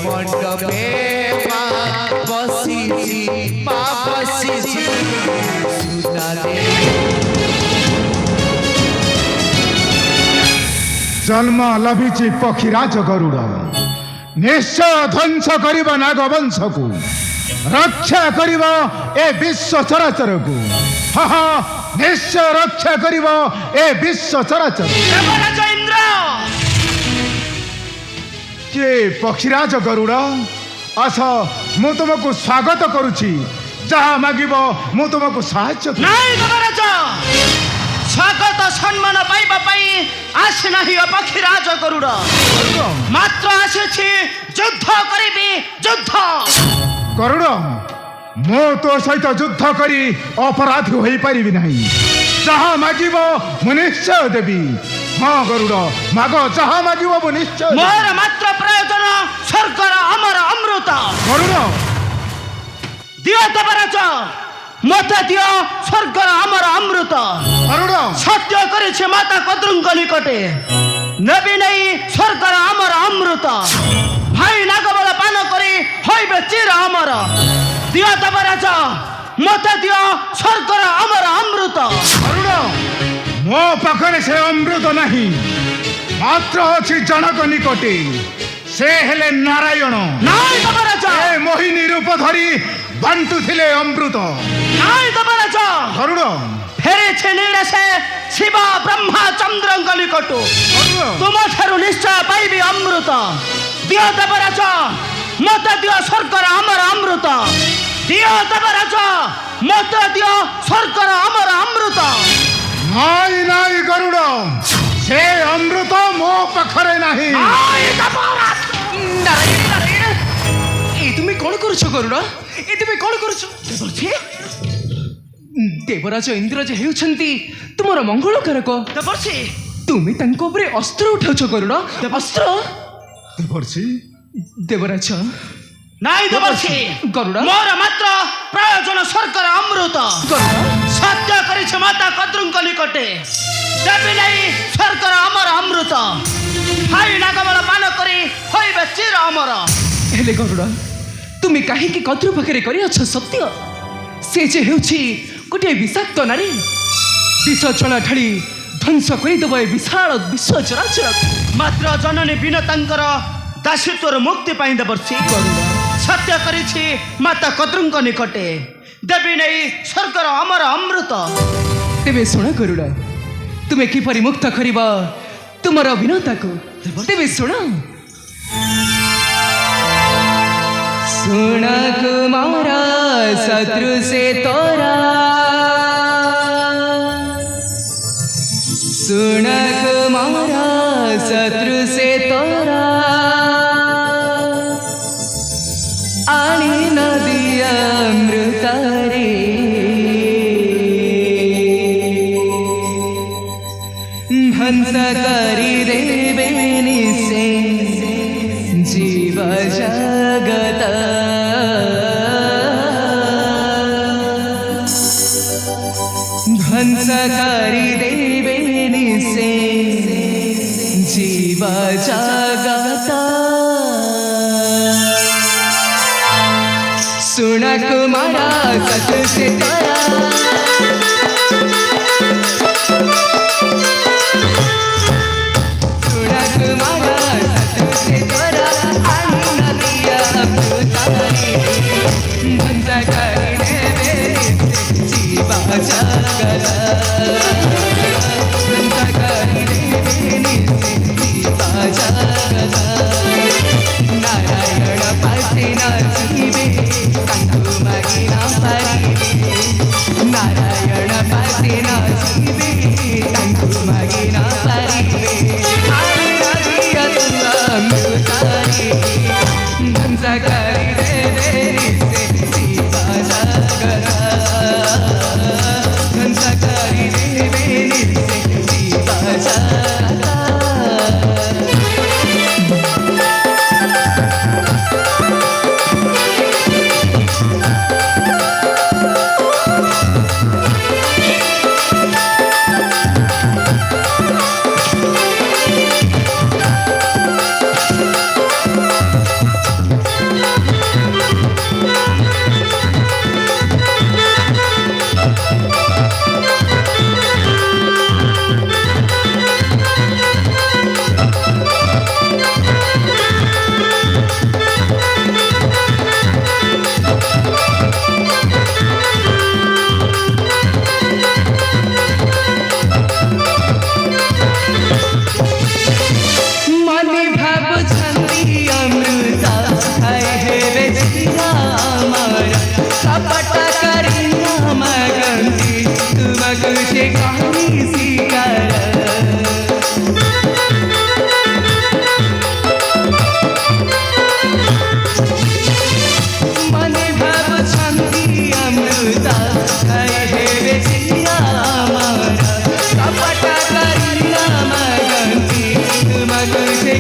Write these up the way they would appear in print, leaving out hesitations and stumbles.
মণ্ডপে মা বসিছি মা বসিছি সুনালে জন্ম লভিছি পক্ষীরাজ গরুড় নিশ্চୟ ধ্বংস করিব নাগବଂଶକୁ রক্ষা করিব এ বিশ্ব চরাচরକୁ নিশ্চয় রক্ষা করিব এ বিশ্ব চরাচর। দেবরাজ ইন্দ্র কে পক্ষীরাজ গরুড় আস মু তোমাকে স্বাগত করুছি যাহা মাগিব মু তোমাকে সাহায্য করিবি। নাই দেবরাজ স্বাগত সম্মান পাইবা পাই আসি নাহি পক্ষীরাজ গরুড় মাত্র আসিছি যুদ্ধ করিবি যুদ্ধ। গরুড় মু তো সহিত যুদ্ধ করি অপরাধী হয়ে পারিবি নাই যাহা মাগিব মু নিশ্চয় দেবি। হ্যাঁ গরুড় মাগ যাহা মাগিব মু নিশ্চয় দেবি। মোর মাত্র প্রয়োজন স্বর্গর অমর অমৃত। গরুড় দিও দেবরাজ মতে দিও স্বর্গর অমর অমৃত। গরুড় সত্য করেছে মাতা কদ্রুঙ্গ নিকটে নেবি নেই স্বর্গর অমর অমৃত। ভাই নাগবল পান করি হইবে চির অমর। দিও দেবরাজ মতে দিও স্বর্গর অমর অমৃত। গরুড় ମୋ ପାଖରେ ସେ ଅମୃତ ନାହିଁ ମାତ୍ର ଅଛି ଜଣକ ନିକଟେ ସେ ହେଲେ ନାରାୟଣ। নাই দেবরাজ ଏ ମୋହିନୀ ରୂପ ଧରି ବାଣ୍ଟୁଥିଲେ ଅମୃତ। নাই দেবরাজ ଗରୁଡ଼ ফেরেছে নির্দেশে শিব ব্রহ্মা চন্দ্রঙ্গ নিকটু ଗରୁଡ଼ তুম ঠারু নিশ্চয় পাইবি অমৃত। দিও দেবরাজ মতে দিও স্বর্গর অমর অমৃত। দিও দেবরাজ মতে দিও স্বর্গর অমর অমৃত। ନାଇଁ ନାଇଁ ଗରୁଡ଼ ସେ ଅମୃତ ମୋ ପାଖରେ ନାହିଁ। আই দেবরাজ নারায়ণ নারায়ণ এই তুমি কোণ করছ গরুড় এ তুমি কোণ করছ দেবর্ষি দেবরাজ ইন্দ্র যে হেউছন্তি তোমার মঙ্গলকারক দেবর্ষি তুমি তাঙ্ক উপরে অস্ত্র উঠাউছ গরুড় অস্ত্র ଦେବର୍ଷି দেবরাজ নাই দেবর্ষি গরুড় মোর মাত্র প্রয়োজন স্বর্গর অমৃত। গরুড় সত্য করেছে মাতা কদ্রুঙ্গ নিকটে দেবী নাই স্বর্গর অমর অমৃত। ভাই নাগবল পান করি হইবে চির অমর। হেলে গরুড় তুমি কাহিকি কদ্রু পাখে করিଅছ সত্য সে যে হেউছি গোটিଏ বিষাক্ত নারী বিষ জଳ ঢাଳି ধ্বংସ କରିଦେବ ଏ ବିଶାଳ ବିଶ୍ୱ ଚରାଚର। মাত্র জননী বিনতাঙ্কর দাসিত্বর মুক্তি পাই দেবর্ষি সত্য করেছি মাতা কদ্রুঙ্গ নিকটে দেবী নেই স্বর্গর অমর অমৃত। ତେବେ ଶୁଣ ଗରୁଡ଼ ତୁମେ କିପରି ମୁକ୍ତ କରିବ ତୁମର ବିନତାକୁ ତେବେ ଶୁଣ। ଶୁଣ କୁମାର ଶତ୍ରୁ ସେ ତୋରା ଶୁଣ କୁମାର ଶତ୍ରୁ ସେ ତୋରା ଆଣି ନଦୀ ଅମୃତରେ ধ্বংস করি দেবে নিশে জীব জগত। ধ্বংস করি দেবে নিশে জীব জগত। सुन कुमारा सत से तारा सुन कुमारा सत से तारा आई नदिया अमृतारी ध्वंस करी देवे जीवा जगत। ध्वंस करी देवे जीवा जगत। नारायण पासे नाचिबे तांको मागी ना पारिबे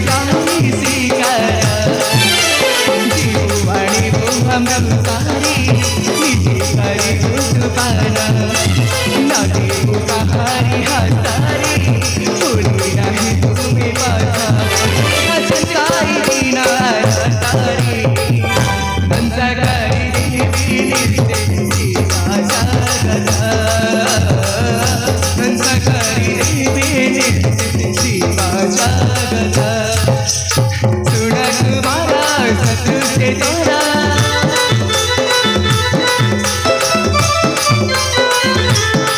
जाई शिकार जीवाणी हम तारी निजे करी पाना नदी उपहारी हतारी पूरी नहीं तुम्हें पाता अचकाई बिना तारी बंदगारी देवी निर्देशी आजागदा बंदगारी देवी निर्देशी आजागदा सुना तुम्हारा सत से तोरा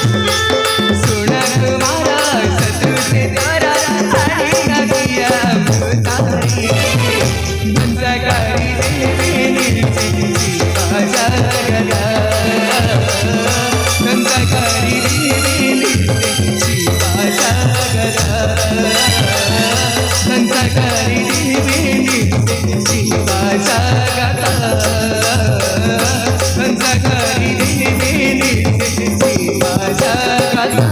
सुना तुम्हारा सत से तोरा हरी नदिया मुतारी बंदगारी देवी निर्देशी आजागदा बंदगारी देवी निर्देशी आजागदा बंदगारी देवी निर्देशी आजागदा बंदगारी देवी निर्देशी आजागदा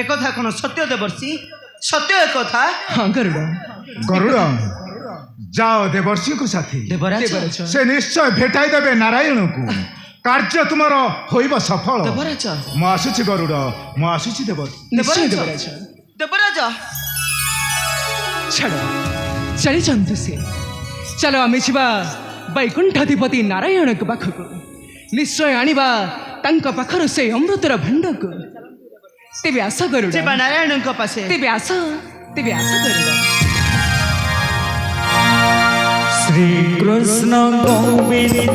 একথা কোন সত্য দেবর্ষি সত্য একথা हाँ गरुड़ ଗରୁଡ଼ ଯାଅ ଦେବର୍ଷିଙ୍କ ସାଥୀ দেবরাজ ସେ ନିଶ୍ଚୟ ଭେଟାଇ ଦେବେ ନାରାୟଣକୁ କାର୍ଯ୍ୟ ତୁମର ହୋଇବ ସଫଳ ଦେବରାଜ ମୁଁ ଆସୁଛି ଗରୁଡ଼ ମୁଁ ଆସୁଛି ଦେବର୍ଷି निश्चय देवराज ଦେବରାଜ ଛାଡ଼ ଚାଲି ଯାଆନ୍ତୁ ସେ ଚାଲ ଆମେ ଯିବା ବୈକୁଣ୍ଠାଧିପତି ନାରାୟଣଙ୍କ ପାଖକୁ ନିଶ୍ଚୟ ଆଣିବା ତାଙ୍କ ପାଖରୁ ସେ ଅମୃତର ଭଣ୍ଡକୁ ତେବେ ଆସ ଗରୁଡ଼ ଯିବା ନାରାୟଣଙ୍କ ପାଶେ ତେବେ ଆସ ଗରୁଡ଼ শ্রীকৃষ্ণ গোবিন্দ